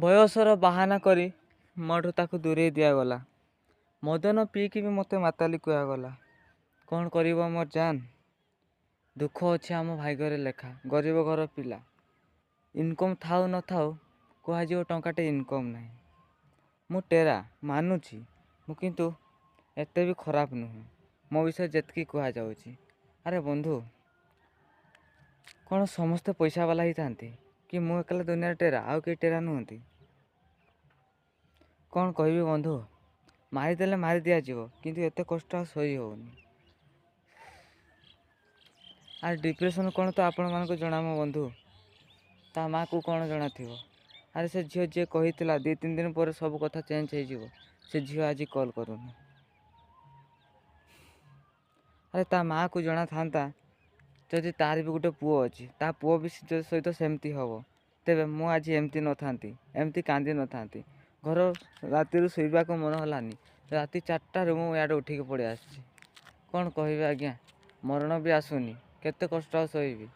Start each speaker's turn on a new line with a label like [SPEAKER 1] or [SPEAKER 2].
[SPEAKER 1] ବୟସର ବାହାନା କରି ମୋଠୁ ତାକୁ ଦୂରେଇ ଦିଆଗଲା। ମଦନ ପିଇକି ବି ମୋତେ ମାତାଲି କୁହାଗଲା। କ'ଣ କରିବ ମୋର ଜାନ୍? ଦୁଃଖ ଅଛି ଆମ ଭାଗ୍ୟରେ ଲେଖା। ଗରିବ ଘର ପିଲା, ଇନକମ୍ ଥାଉ ନଥାଉ କୁହାଯିବ ଟଙ୍କାଟେ ଇନକମ୍ ନାହିଁ। ମୁଁ ଟେରା ମାନୁଛି, ମୁଁ କିନ୍ତୁ ଏତେ ବି ଖରାପ ନୁହେଁ ମୋ ବିଷୟରେ ଯେତିକି କୁହାଯାଉଛି। ଆରେ ବନ୍ଧୁ, କ'ଣ ସମସ୍ତେ ପଇସା ବାଲା ହେଇଥାନ୍ତି କି ମୁଁ ଏକଲା ଦୁନିଆରେ ଟେରା, ଆଉ କେହି ଟେରା ନୁହନ୍ତି? କ'ଣ କହିବି ବନ୍ଧୁ, ମାରିଦେଲେ ମାରି ଦିଆଯିବ, କିନ୍ତୁ ଏତେ କଷ୍ଟ ଆଉ ସହି ହେଉନି। ଆରେ ଡିପ୍ରେସନ୍ କ'ଣ ତ ଆପଣମାନଙ୍କୁ ଜଣା ମୋ ବନ୍ଧୁ, ତା ମାଆକୁ କ'ଣ ଜଣାଥିବ। ଆରେ ସେ ଝିଅ ଯିଏ କହିଥିଲା 2-3 ଦିନ ପରେ ସବୁ କଥା ଚେଞ୍ଜ ହେଇଯିବ, ସେ ଝିଅ ଆଜି କଲ୍ କରୁନି। ଆରେ ତା ମାଆକୁ ଜଣାଥାନ୍ତା ଯଦି ତାର ବି ଗୋଟେ ପୁଅ ଅଛି, ତା ପୁଅ ବି ସହିତ ସେମିତି ହେବ, ତେବେ ମୁଁ ଆଜି ଏମିତି ନଥାନ୍ତି, ଏମିତି କାନ୍ଦି ନଥାନ୍ତି। ଘର ରାତିରୁ ଶୋଇବାକୁ ମନ ହେଲାନି, ରାତି 4ଟାରୁ ମୁଁ ଇଆଡ଼େ ଉଠିକି ପଳେଇ ଆସିଛି। କ'ଣ କହିବି ଆଜ୍ଞା, ମରଣ ବି ଆସୁନି, କେତେ କଷ୍ଟ ଆଉ ସହିବି।